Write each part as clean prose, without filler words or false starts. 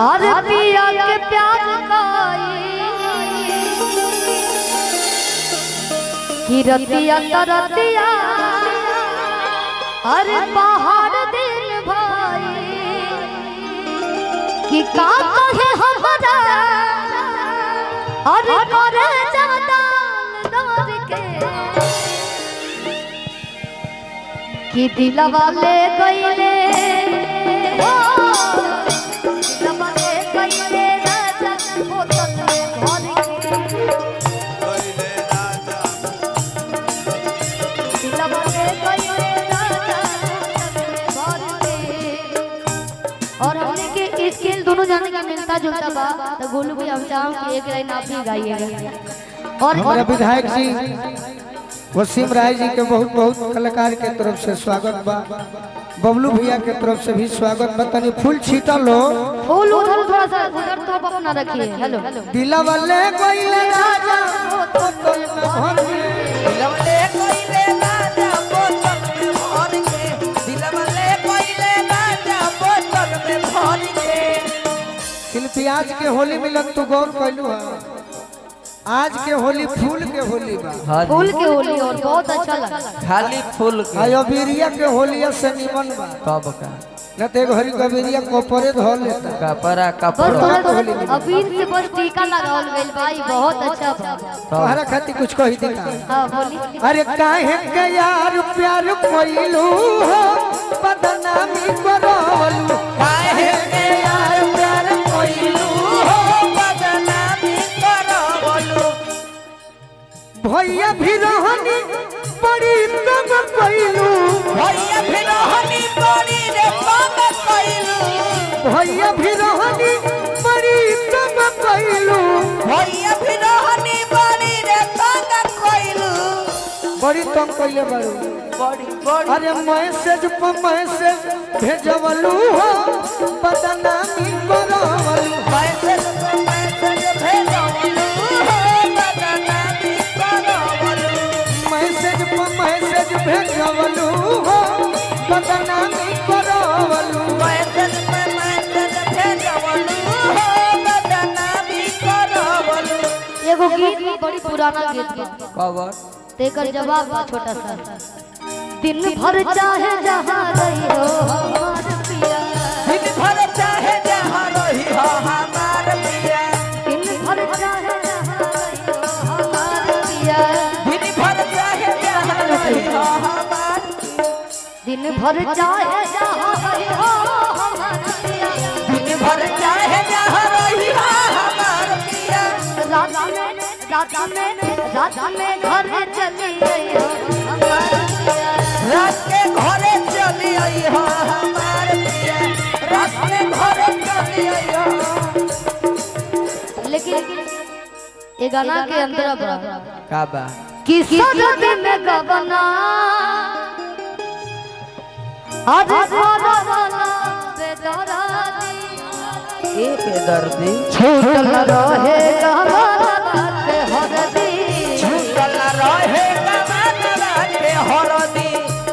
अरे पिया के प्यार की रतिया तरतिया अरे पहाड़ दिल भाई कि का कहे हमरा अरे करे जदान दौर के कि दिलवा ले गईले और हमने के स्केल दोनों जाने का मिलता जुलता बा तो गोलू भी हम चाहूं कि एक लाइन आप ही गाइएगा। और हमारे विधायक जी वसीम राय जी के बहुत बहुत कलाकार के तरफ से स्वागत बा। बबलू भैया के तरफ से भी स्वागत बा। तनी फूल छीटा लो, फूल उधर थोड़ा सा उधर तो आप अपना रखिए। हेलो दिलवा ले गईले राजा बोतल में भर के, दिलवा ले गईले राजा बोतल में भर के, दिलवा ले गईले राजा बोतल में भर के। शिल्पी आज के होली मिलन तू गौर कैलू है। आज के होली फूल के होली बा, फूल के होली और बहुत अच्छा लगा। खाली फूल के आयो बीरिया के होलिया से निमन बा। कब का न ते घरी कबीरिया कोपरे धो लेता कपड़ा बस कपड़ा थोड़ा अबीर से बस टीका लगावल गइल भाई बहुत अच्छा बा। तोहरा खाती कुछ कही दी का। हां बोली। अरे काहे के यार प्यार कोइलू हो बदनामी करवलू, काहे के यार प्यार कोइलू हो बदनामी करवलू। भैया भी रहनी बड़ी तंग कोइलू, भैया भी रहनी बड़ी रे तंग कोइलू, भैया भी रहनी बड़ी तंग कोइलू, भैया भी रहनी बड़ी रे तंग कोइलू। बड़ी तंग कोइले बारू। बड़ी बड़ी अरे मैसेज पर मैसेज भेजवलू हो बदनामी करवलू, मैसेज पे मैसेज भेजवलू हो बदनामी करवलू। मैसेज पर मैसेज भेजवलू हो बदनामी करवलू। मैसेज पे मैसेज भेजवलू हो बदनामी करवलू। एगो गीत बड़ी पुराना गीत बा, कवर तेकर जवाब बा छोटा सा। दिन भर चाहे जहां रही हो हमार पिया, दिन भर चाहे जहाँ रही हो हमार पिया, दिन भर चाहे जहां रही हो हमार पिया, दिन भर चाहे जहाँ रही हो हमार, दिन भर चाहे जहां रही हो हमार पिया, दिन भर चाहे जहाँ रही हो हमार पिया। रात में घर चली गई हो हमार पिया, रात के घरे चली आई हो हमार पिया, रात के घरे चली आई हो। लेकिन ये गाना के अंदर बा का बा कि सरद में गबना आज सरवना बेदरा दी एक दर्दी छूटल रहे गबना के हरदी, छूटल रहे गबनवा के हरदी,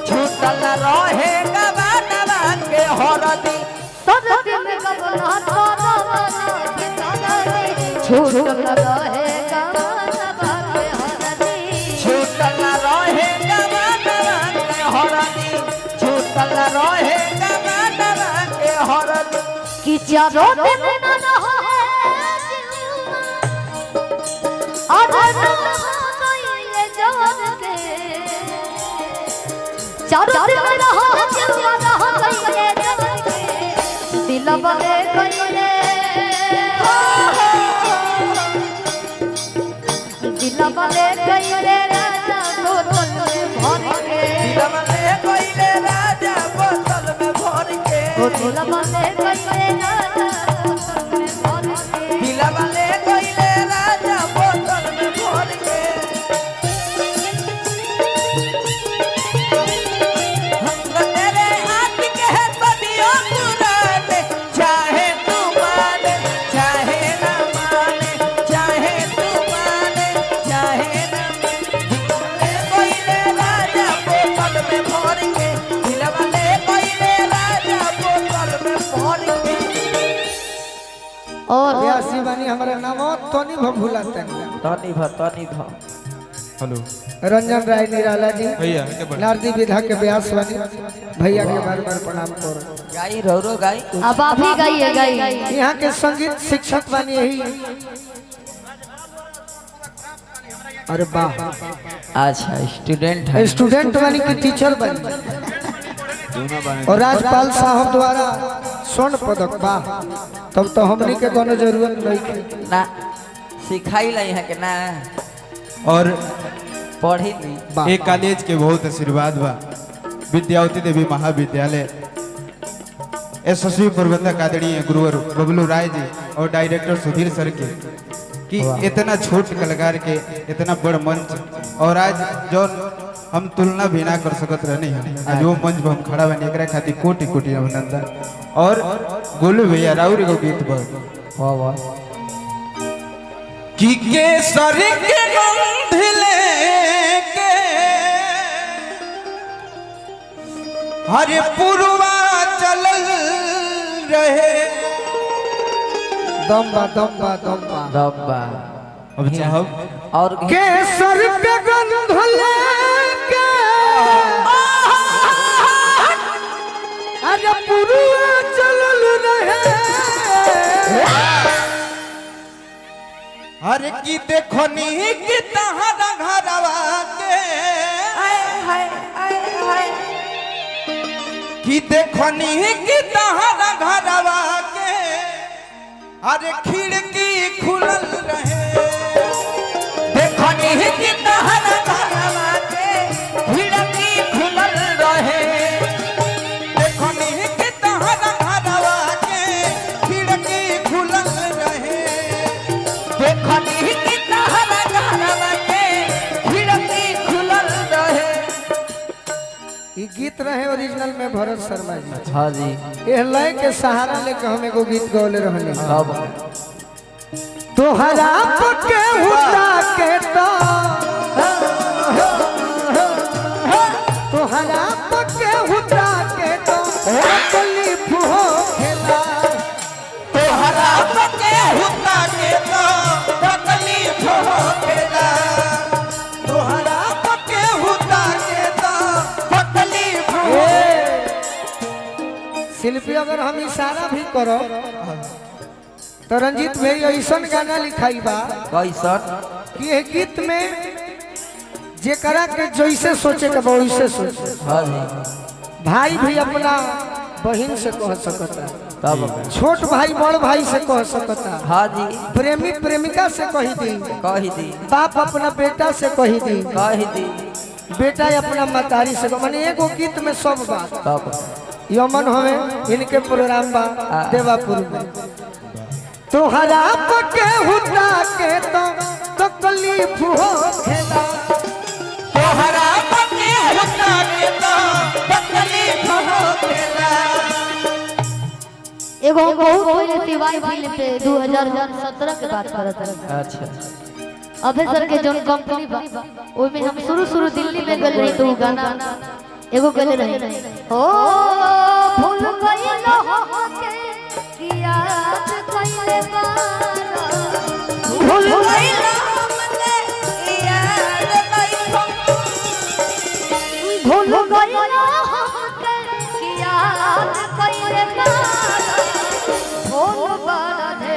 छूटल रहे गबनवा के हरदी। सरद में गबना सरवना बेदरा दी छूटल रहे गबना के हरदी, छूटल रहे गबनवा के हरदी, छूटल रहे गबनवा के हरदी। कि चारों दिन न रहा है आज ये जान के चारों दिन न रहा ये जान के दिल बले कइले दिल बले कइले राजा बोतल में भर के, दिलवा ले गइले राजा बोतल में भर के, दिल बले कइले राजा बोतल में भर के, दिलवा ले गइले राजा बोतल में भर के। तेरे हाथ के है सदियों पुराने, चाहे तू माने चाहे ना माने, चाहे तू माने चाहे ना माने। दिलवा ले गइले राजा बोतल में भर के, दिलवा ले गइले राजा बोतल में भर के। और ब्यासी बानी हमारा नाम तोनी भभुलाते तनी भ हेलो रंजन राय निराला जी भैया के बड़ा नारदी विधा के ब्यास बानी भैया के बार बार प्रणाम करो। गाई रो गाई अब आप ही गाइए गाइए। यहाँ के संगीत शिक्षक बानी यही। अरे वाह, अच्छा स्टूडेंट है। स्टूडेंट बानी की टीचर बानी और राजपाल साहब द्वारा स्वर्ण पदक। वाह, तब तो हमनी के कोनो जरूरत नहीं ना सिखाई लाई है कि ना और पढ़ी ली। एक कॉलेज के बहुत आशीर्वाद बा विद्यावती देवी महाविद्यालय एसएसवी प्रबंधक आदरणीय गुरुवर बबलू राय जी और डायरेक्टर सुधीर सर के कि इतना छोट कलाकार के इतना बड़ मंच और आज जो हम तुलना भी ना कर सकत रहनी है आज वो मंच पर हम खड़ा बनी एकरा खातिर कोटि कोटि अभिनंदन। और गोलू भैया राउर एगो गीत बा वाह वाह कि केसर के गंध लेके हरे पुरवा चलल रहे। दम्बा दम्बा दम्बा दब्बा अब चाहब और केसर के गंध लेके अरे पुरुआ चलल रहे। हर की देखो नी की तहरा घरवा के की देखो नी की तहरा घरवा के अरे खिड़की खुलल रहे। देखो नी की तहरा घरवा के खिड़की खुलल रहे। देखो नी की तहरा घरवा के खिड़की खुलल रहे। देखो नी की तहरा घरवा के खिड़की खुलल रहे। ये गीत रहे ओरिजिनल में भरत शर्मा जी। हाँ जी ये लय के सहारा लेके हम एगो गीत गौले रहले। अब तोहरा पके हुटा के तो तोहरा पके हुटा के तो तकलीफ हो खेला। तोहरा पके हुता के तो तकलीफ होखेला। तोहरा पके हुता के तो तकलीफ हो। शिल्पी अगर हम इशारा भी करो तो रंजीत भाई ऐसा गाना लिखाई बा कैसन कि ये गीत में जेकरा के जैसे सोचे के वैसे सोचे। हाँ जी भाई भी अपना बहन से कह सकता, तब छोट भाई बड़ भाई से कह सकता, हाँ जी प्रेमी प्रेमिका से कही दी, कही दी बाप अपना बेटा से कही दी, कही दी बेटा अपना मतारी से। माने एगो गीत में सब बात। तब यमन हमें इनके प्रोग्राम बा देवापुर में। तोहरा पके हुटा के तो तकलीफ हो खेला। तोहरा पके हुता के तो तकलीफ होखेला। एगो हम बहुत पहले तिवारी फिल्म पे 2017 के बात करत रहे। अच्छा अभय सर के जोन कंपनी बा ओय में हम शुरू दिल्ली में गए रही तो उ गाना एगो गले रहे ओ भूल गइलो होके कि याद कइले बारा। भूल गइलो हमके कि याद कइलो। भूल गइलो हमके कि याद कइले बारा। भूल बड़ा दे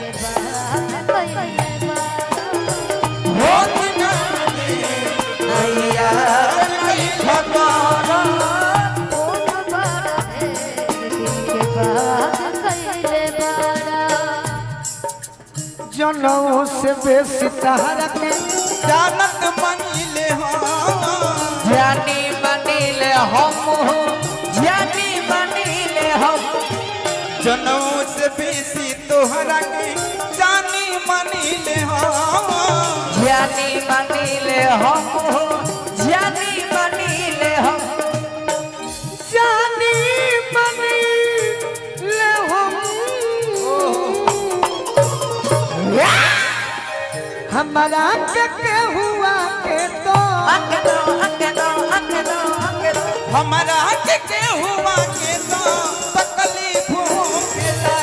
के बात कइले बारा। होत ना दे नैया नहीं ठकारा। भूल बड़ा दे के बात कइले बारा। जनऊ से बेसी तहरा के जानत मनीले हम जानी बनीले हम जानी बनीले हम जनऊ से बेसी तोहरा के जानी मनीले हम। जानी बनीले हम जानी बनीले हम जानी मनी ले हम हमारा के हुआ के तो हमारा के हुआ के तो तकलीफ होखेला।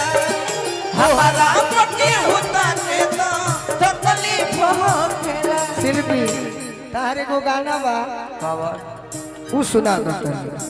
हमारा पके होता के तो तकलीफ होखेला। शिल्पी तारे को गाना बा खबर वो सुना दो।